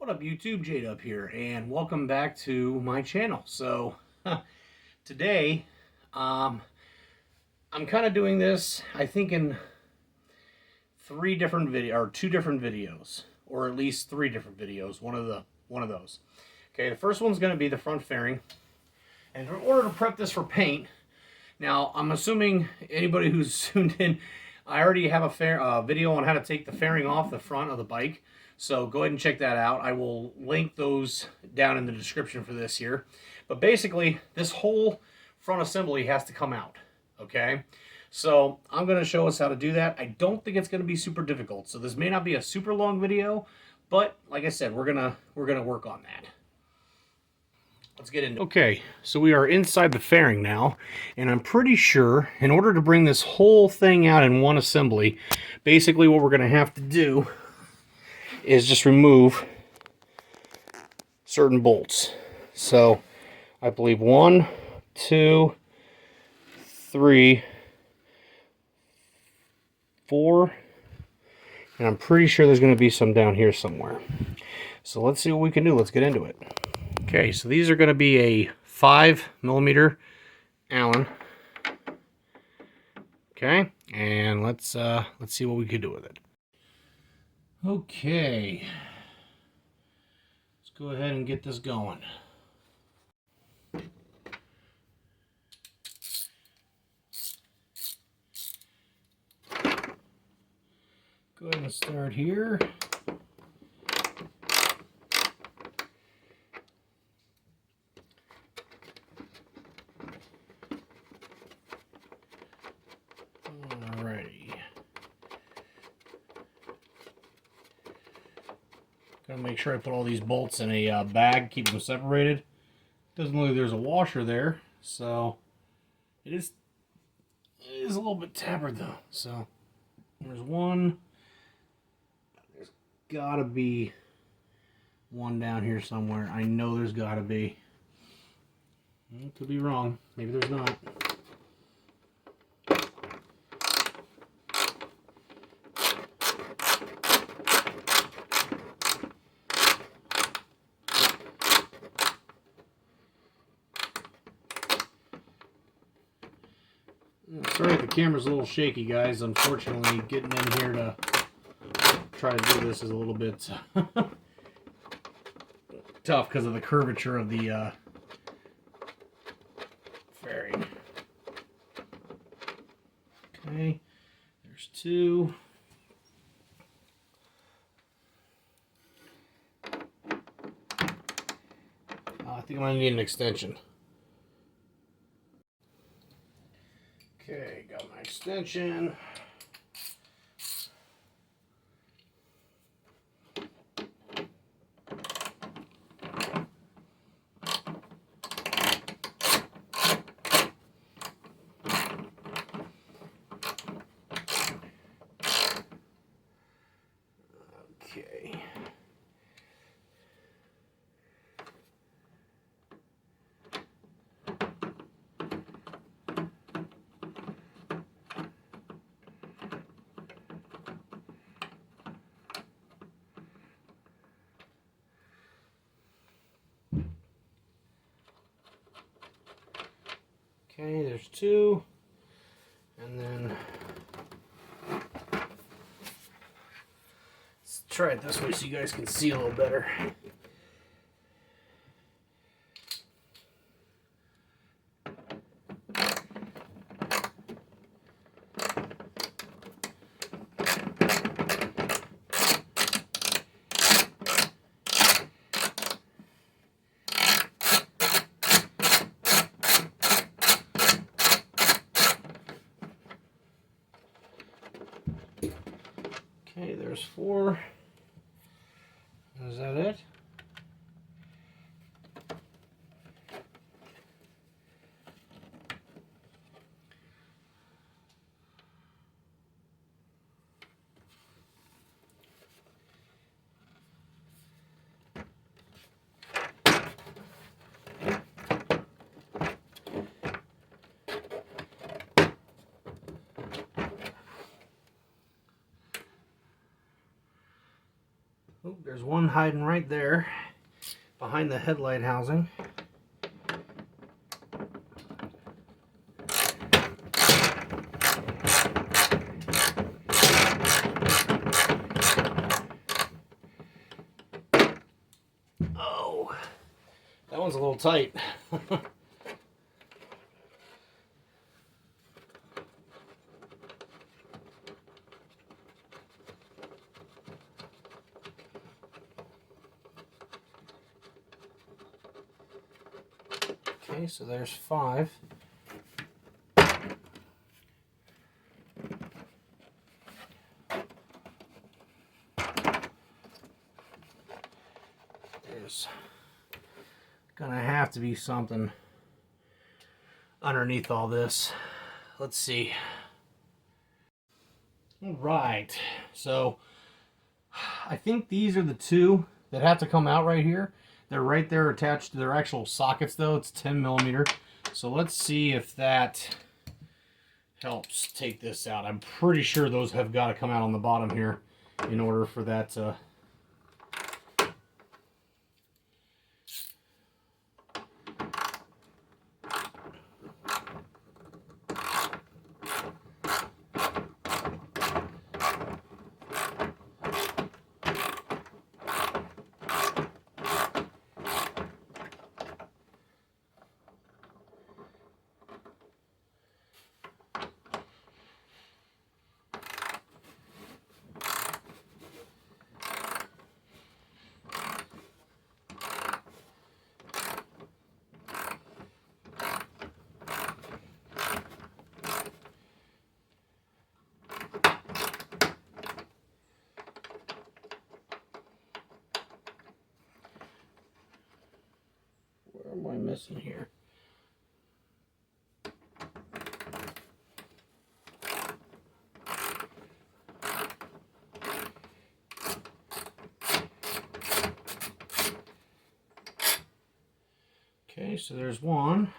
What up YouTube, Jade up here, and welcome back to my channel. So today I'm kind of doing this, I think, in two different videos, or at least 3 different videos, one of those. Okay, the first one's going to be the front fairing, and in order to prep this for paint, now I'm assuming anybody who's tuned in, I already have a video on how to take the fairing off the front of the bike. So go ahead and check that out. I will link those down in the description for this here. But basically, this whole front assembly has to come out, okay? So I'm going to show us how to do that. I don't think it's going to be super difficult. So this may not be a super long video, but like I said, we're gonna work on that. Let's get into it. Okay, so we are inside the fairing now, and I'm pretty sure in order to bring this whole thing out in one assembly, basically what we're going to have to do is just remove certain bolts. So I believe 1, 2, 3, 4, and I'm pretty sure there's going to be some down here somewhere. So let's see what we can do. Let's get into it. Okay, so these are going to be a 5mm Allen. Okay, and let's see what we can do with it. Okay, let's go ahead and get this going. Go ahead and start here. Alrighty. Gotta make sure I put all these bolts in a bag, keep them separated. Doesn't look like there's a washer there, so it is a little bit tapered though. So there's one. There's gotta be one down here somewhere. I know there's gotta be. Could be wrong. Maybe there's not. Sorry if the camera's a little shaky, guys. Unfortunately, getting in here to try to do this is a little bit tough because of the curvature of the fairing. Okay, there's 2. I think I'm going to need an extension. Okay, got my extension. Okay. Okay, there's 2, and then let's try it this way so you guys can see a little better. Okay, there's 4. Is that it? Oop, there's one hiding right there behind the headlight housing. Oh, that one's a little tight. Okay, so there's 5. There's gonna have to be something underneath all this. Let's see. All right, so I think these are the 2 that have to come out right here. They're right there attached to their actual sockets though. It's 10mm. So let's see if that helps take this out. I'm pretty sure those have got to come out on the bottom here in order for that to... What am I missing here? Okay, so there's one.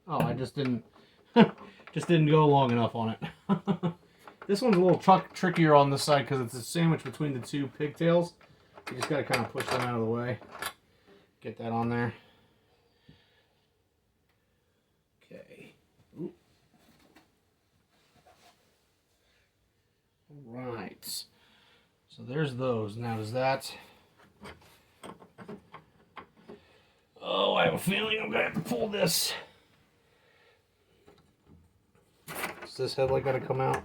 Oh, I just didn't go long enough on it. This one's a little trickier on this side because it's a sandwich between the 2 pigtails. You just got to kind of push them out of the way. Get that on there. Okay. Ooh. All right. So there's those. Now does that... Oh, I have a feeling I'm going to have to pull this. Does this headlight got to come out?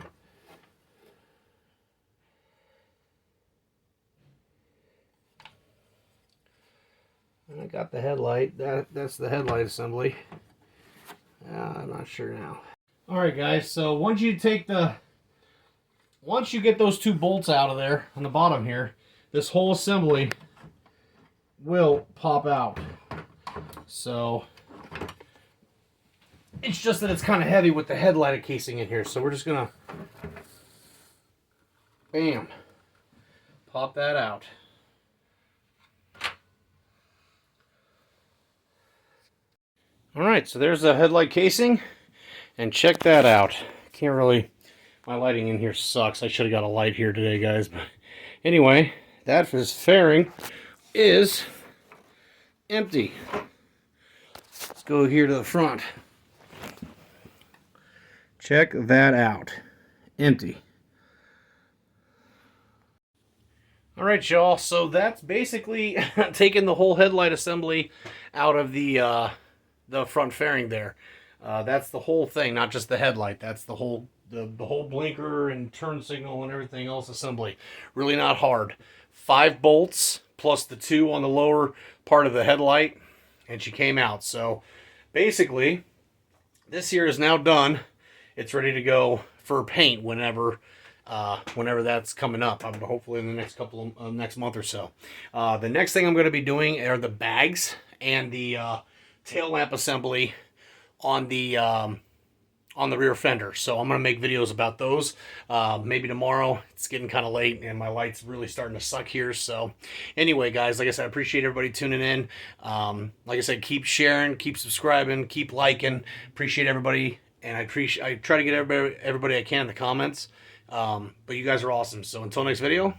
I got the headlight. That's the headlight assembly. I'm not sure now. All right, guys. So once you get those 2 bolts out of there on the bottom here, this whole assembly will pop out. So it's just that it's kind of heavy with the headlight casing in here. So we're just gonna, bam, pop that out. Alright, so there's the headlight casing, and check that out. Can't really, my lighting in here sucks. I should have got a light here today, guys. But anyway, that fairing is empty. Let's go here to the front. Check that out. Empty. Alright, y'all, so that's basically taking the whole headlight assembly out of the front fairing there. That's the whole thing, not just the headlight. That's the whole blinker and turn signal and everything else assembly. Really not hard. 5 bolts plus the 2 on the lower part of the headlight, and she came out. So basically, this here is now done. It's ready to go for paint whenever that's coming up. Hopefully in the next next month or so. The next thing I'm going to be doing are the bags and the tail lamp assembly on the rear fender. So I'm going to make videos about those. Maybe tomorrow. It's getting kind of late and my light's really starting to suck here. So anyway, guys, like I said, I appreciate everybody tuning in. Like I said, keep sharing, keep subscribing, keep liking. Appreciate everybody and I try to get everybody I can in the comments. But you guys are awesome. So until next video,